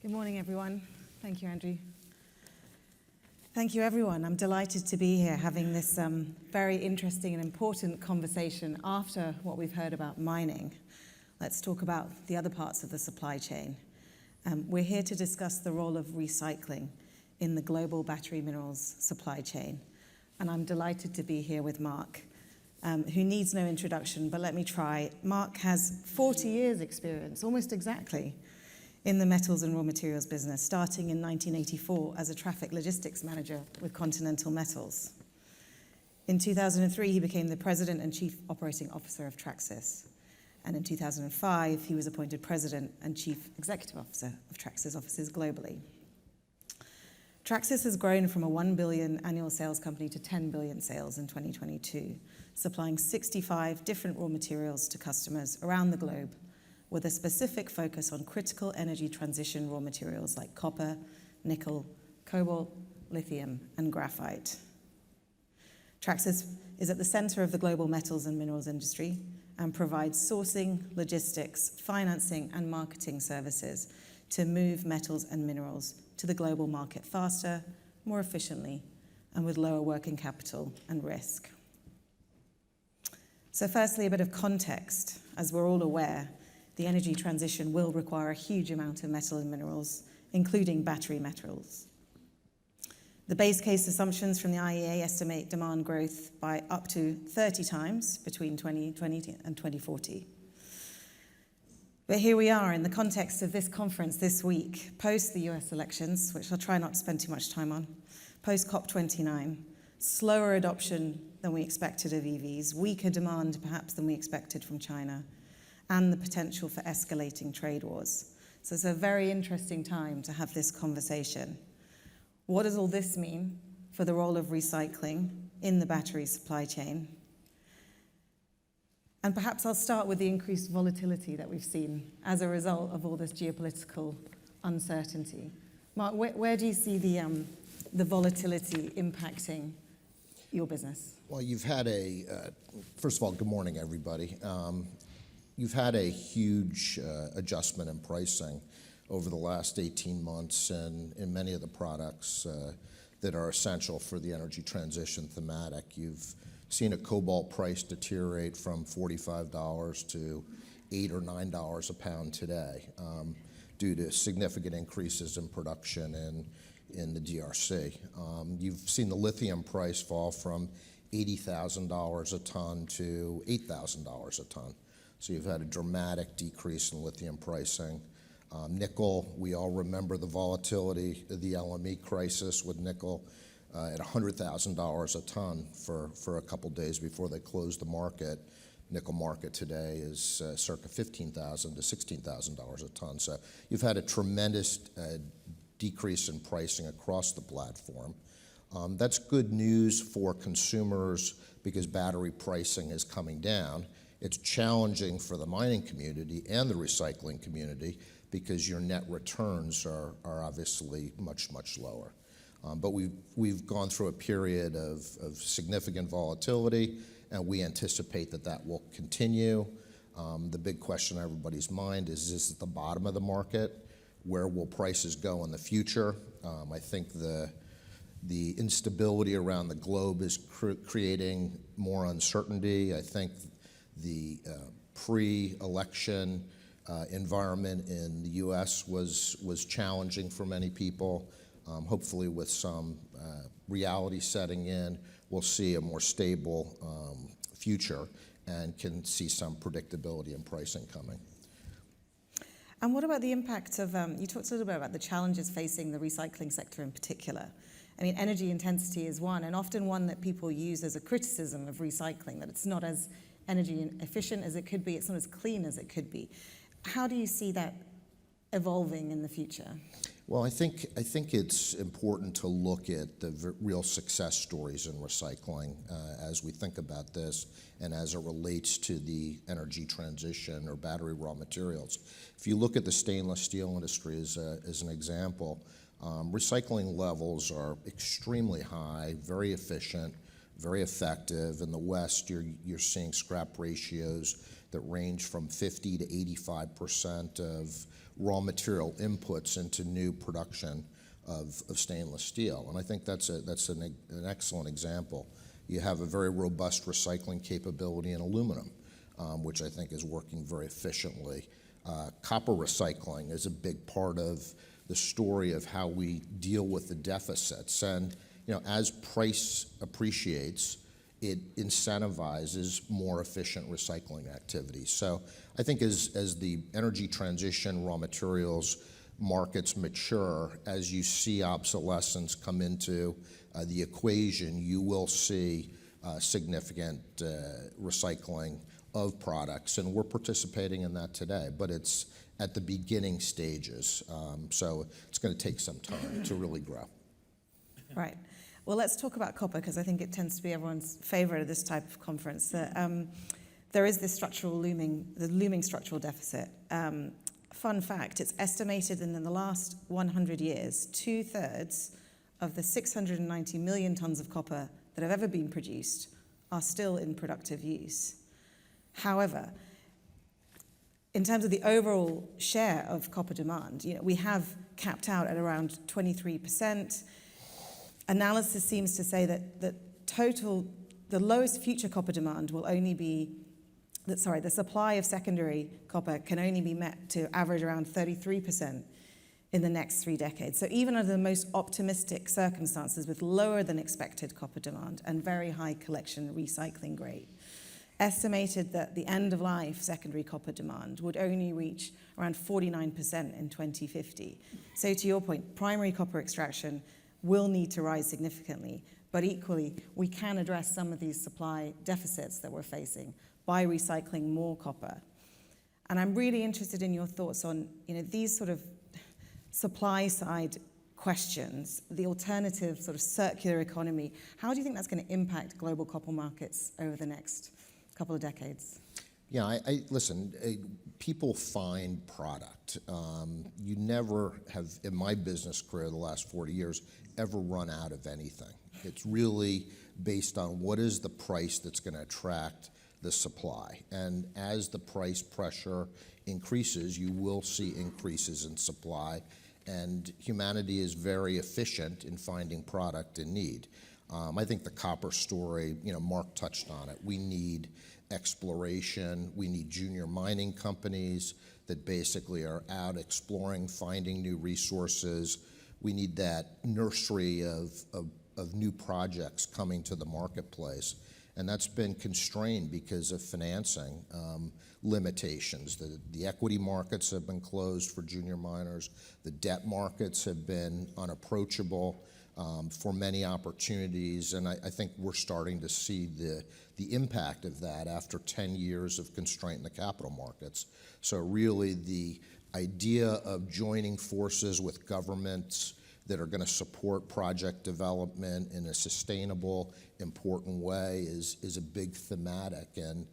Good morning, everyone. Thank you, Andrew. Thank you, everyone. I'm delighted to be here having this very interesting and important conversation after what we've heard about mining. Let's talk about the other parts of the supply chain. We're here to discuss the role of recycling in the global battery minerals supply chain. And I'm delighted to be here with Mark, who needs no introduction, but let me try. Mark has 40 years experience, almost exactly, in the metals and raw materials business, starting in 1984 as a traffic logistics manager with Continental Metals. In 2003, he became the president and chief operating officer of Traxys. And in 2005, he was appointed president and chief executive officer of Traxys offices globally. Traxys has grown from a 1 billion annual sales company to 10 billion sales in 2022, supplying 65 different raw materials to customers around the globe, with a specific focus on critical energy transition raw materials like copper, nickel, cobalt, lithium, and graphite. Traxys is at the center of the global metals and minerals industry and provides sourcing, logistics, financing, and marketing services to move metals and minerals to the global market faster, more efficiently, and with lower working capital and risk. So firstly, a bit of context. As we're all aware, the energy transition will require a huge amount of metal and minerals, including battery metals. The base case assumptions from the IEA estimate demand growth by up to 30 times between 2020 and 2040. But here we are in the context of this conference this week, post the US elections, which I'll try not to spend too much time on, post COP29, slower adoption than we expected of EVs, weaker demand perhaps than we expected from China, and the potential for escalating trade wars. So it's a very interesting time to have this conversation. What does all this mean for the role of recycling in the battery supply chain? And perhaps I'll start with the increased volatility that we've seen as a result of all this geopolitical uncertainty. Mark, where do you see the volatility impacting your business? Well, you've had first of all, good morning, everybody. You've had a huge adjustment in pricing over the last 18 months in many of the products that are essential for the energy transition thematic. You've seen a cobalt price deteriorate from $45 to $8 or $9 a pound today due to significant increases in production in the DRC. You've seen the lithium price fall from $80,000 a ton to $8,000 a ton. So you've had a dramatic decrease in lithium pricing. Nickel, we all remember the volatility of the LME crisis with nickel at $100,000 a ton for a couple days before they closed the market. Nickel market today is circa $15,000 to $16,000 a ton. So you've had a tremendous decrease in pricing across the platform. That's good news for consumers because battery pricing is coming down. It's challenging for the mining community and the recycling community because your net returns are obviously much, much lower. But we've gone through a period of significant volatility, and we anticipate that will continue. The big question on everybody's mind is this at the bottom of the market? Where will prices go in the future? I think the instability around the globe is creating more uncertainty. I think the pre-election environment in the U.S. was challenging for many people. Hopefully with some reality setting in, we'll see a more stable future and can see some predictability in pricing coming. And what about the impact of, you talked a little bit about the challenges facing the recycling sector in particular. I mean, energy intensity is one, and often one that people use as a criticism of recycling, that it's not as energy efficient as it could be, it's not as clean as it could be. How do you see that evolving in the future? Well, I think it's important to look at the real success stories in recycling as we think about this and as it relates to the energy transition or battery raw materials. If you look at the stainless steel industry as an example, recycling levels are extremely high, very efficient, very effective. In the West, you're seeing scrap ratios that range from 50 to 85% of raw material inputs into new production of stainless steel. And I think that's an excellent example. You have a very robust recycling capability in aluminum, which I think is working very efficiently. Copper recycling is a big part of the story of how we deal with the deficits. And as price appreciates, it incentivizes more efficient recycling activities. So I think as the energy transition, raw materials markets mature, as you see obsolescence come into the equation, you will see significant recycling of products, and we're participating in that today, but it's at the beginning stages, so it's going to take some time to really grow. Right. Well, let's talk about copper, because I think it tends to be everyone's favorite of this type of conference. There is this looming structural deficit. Fun fact, it's estimated in the last 100 years, 2/3 of the 690 million tons of copper that have ever been produced are still in productive use. However, in terms of the overall share of copper demand, we have capped out at around 23%. Analysis seems to say that the lowest future copper demand will only be, the supply of secondary copper can only be met to average around 33% in the next 3 decades. So even under the most optimistic circumstances with lower than expected copper demand and very high collection recycling rate, estimated that the end-of-life secondary copper demand would only reach around 49% in 2050. So to your point, primary copper extraction will need to rise significantly, but equally, we can address some of these supply deficits that we're facing by recycling more copper. And I'm really interested in your thoughts on these sort of supply-side questions, the alternative sort of circular economy. How do you think that's going to impact global copper markets over the next couple of decades? Yeah, listen, people find product. You never have, in my business career the last 40 years, ever run out of anything. It's really based on what is the price that's going to attract the supply. And as the price pressure increases, you will see increases in supply. And humanity is very efficient in finding product in need. I think the copper story, Mark touched on it. We need exploration. We need junior mining companies that basically are out exploring, finding new resources. We need that nursery of new projects coming to the marketplace. And that's been constrained because of financing limitations. The equity markets have been closed for junior miners. The debt markets have been unapproachable for many opportunities. And I think we're starting to see the impact of that after 10 years of constraint in the capital markets. So really the idea of joining forces with governments that are going to support project development in a sustainable, important way is a big thematic. And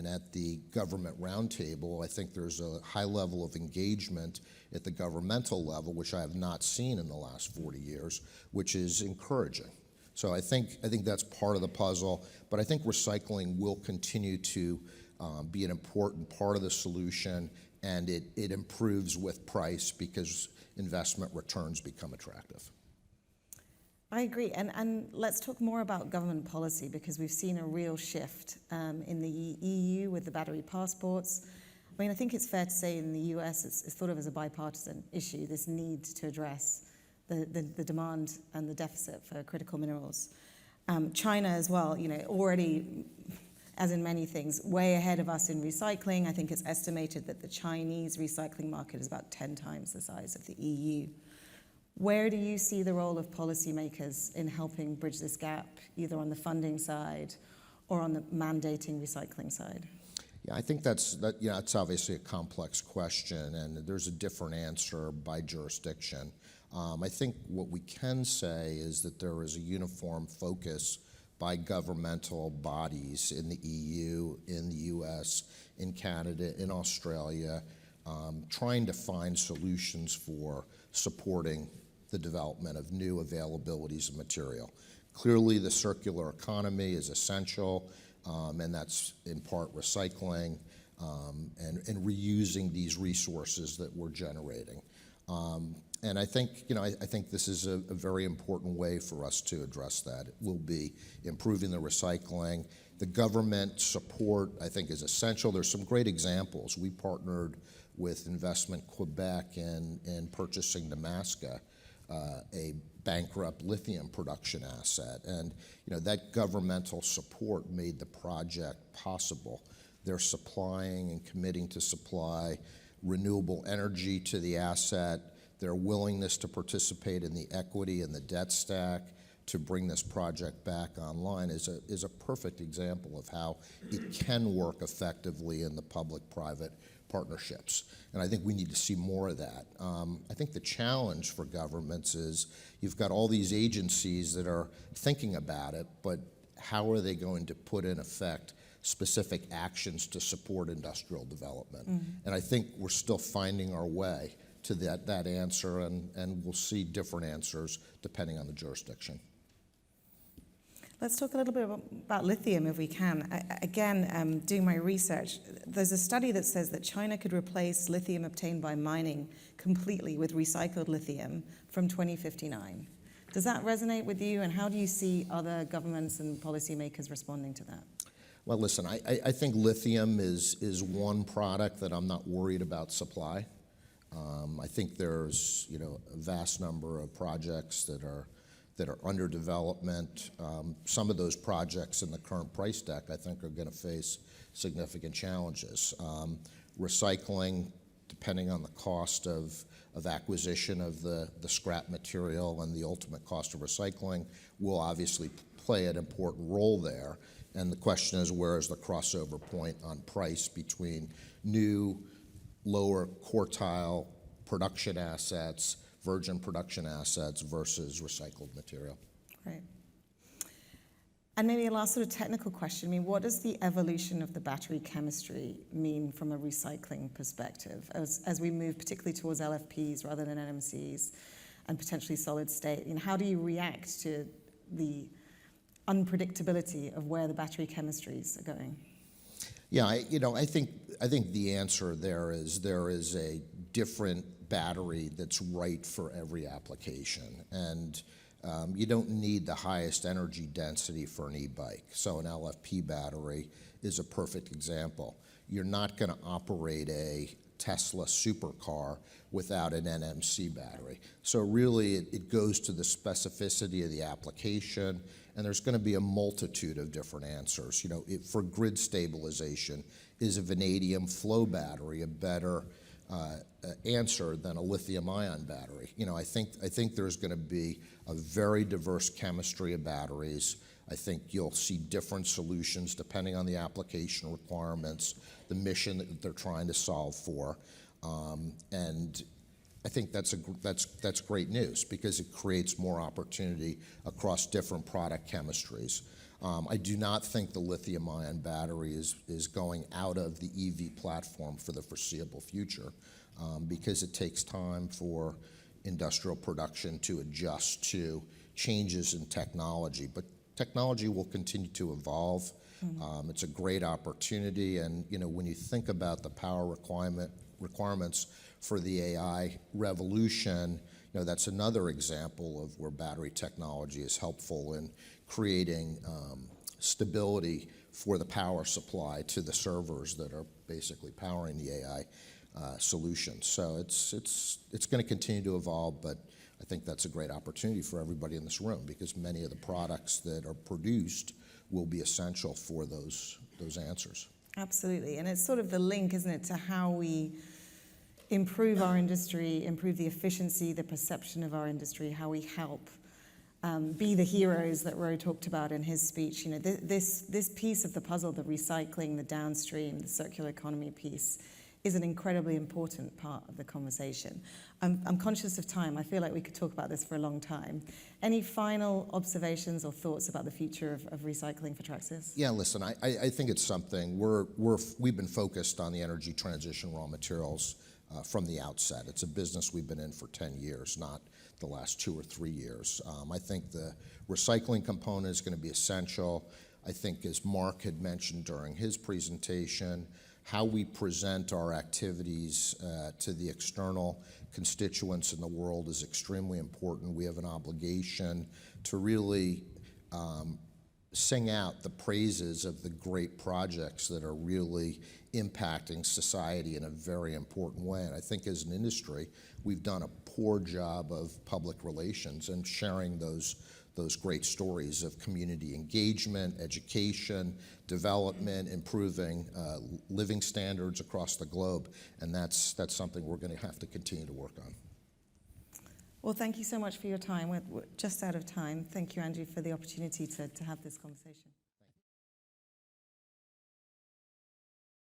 at the government roundtable, I think there's a high level of engagement at the governmental level, which I have not seen in the last 40 years, which is encouraging. So I think that's part of the puzzle, but I think recycling will continue to be an important part of the solution, and it improves with price because investment returns become attractive. I agree, and let's talk more about government policy, because we've seen a real shift in the EU with the battery passports. I mean, I think it's fair to say in the US it's thought of as a bipartisan issue, this need to address the demand and the deficit for critical minerals. China as well, already, as in many things, way ahead of us in recycling. I think it's estimated that the Chinese recycling market is about 10 times the size of the EU. Where do you see the role of policymakers in helping bridge this gap, either on the funding side or on the mandating recycling side? Yeah, I think that's obviously a complex question, and there's a different answer by jurisdiction. I think what we can say is that there is a uniform focus by governmental bodies in the EU, in the US, in Canada, in Australia, trying to find solutions for supporting the development of new availabilities of material. Clearly, the circular economy is essential, and that's in part recycling and reusing these resources that we're generating. And I think, I think this is a very important way for us to address that. It will be improving the recycling. The government support, I think, is essential. There's some great examples. We partnered with Investment Quebec in purchasing Nemaska, a bankrupt lithium production asset. And that governmental support made the project possible. They're supplying and committing to supply renewable energy to the asset. Their willingness to participate in the equity and the debt stack to bring this project back online is a perfect example of how it can work effectively in the public-private partnerships. And I think we need to see more of that. I think the challenge for governments is you've got all these agencies that are thinking about it, but how are they going to put in effect specific actions to support industrial development? And I think we're still finding our way to that answer, and we'll see different answers depending on the jurisdiction. Let's talk a little bit about lithium if we can. Again, doing my research, there's a study that says that China could replace lithium obtained by mining completely with recycled lithium from 2059. Does that resonate with you, and how do you see other governments and policymakers responding to that? Well, listen, I think lithium is one product that I'm not worried about supply. I think there's a vast number of projects that are under development. Some of those projects in the current price deck, I think, are going to face significant challenges. Recycling, depending on the cost of acquisition of the scrap material and the ultimate cost of recycling, will obviously play an important role there. And the question is, where is the crossover point on price between new, lower quartile production assets, virgin production assets versus recycled material? Right. And maybe a last sort of technical question. I mean, what does the evolution of the battery chemistry mean from a recycling perspective as we move particularly towards LFPs rather than NMCs and potentially solid state? How do you react to the unpredictability of where the battery chemistries are going? Yeah, I think the answer there is a different battery that's right for every application, and you don't need the highest energy density for an e-bike. So an LFP battery is a perfect example. You're not going to operate a Tesla supercar without an NMC battery. So really, it goes to the specificity of the application, and there's going to be a multitude of different answers. For grid stabilization, is a vanadium flow battery a better answer than a lithium-ion battery? I think there's going to be a very diverse chemistry of batteries. I think you'll see different solutions depending on the application requirements, the mission that they're trying to solve for, and I think that's great news because it creates more opportunity across different product chemistries. I do not think the lithium-ion battery is going out of the EV platform for the foreseeable future because it takes time for industrial production to adjust to changes in technology. But technology will continue to evolve. It's a great opportunity, and when you think about the power requirements for the AI revolution, that's another example of where battery technology is helpful in creating stability for the power supply to the servers that are basically powering the AI solution. So it's going to continue to evolve, but I think that's a great opportunity for everybody in this room because many of the products that are produced will be essential for those answers. Absolutely, and it's sort of the link, isn't it, to how we improve our industry, improve the efficiency, the perception of our industry, how we help be the heroes that Roy talked about in his speech. This piece of the puzzle, the recycling, the downstream, the circular economy piece, is an incredibly important part of the conversation. I'm conscious of time. I feel like we could talk about this for a long time. Any final observations or thoughts about the future of recycling for Traxys? Yeah, listen, I think it's something we've been focused on the energy transition raw materials from the outset. It's a business we've been in for 10 years, not the last 2 or 3 years. I think the recycling component is going to be essential. I think, as Mark had mentioned during his presentation, how we present our activities to the external constituents in the world is extremely important. We have an obligation to really sing out the praises of the great projects that are really impacting society in a very important way. And I think as an industry, we've done a poor job of public relations and sharing those great stories of community engagement, education, development, improving living standards across the globe. And that's something we're going to have to continue to work on. Well, thank you so much for your time. We're just out of time. Thank you, Andrew, for the opportunity to have this conversation.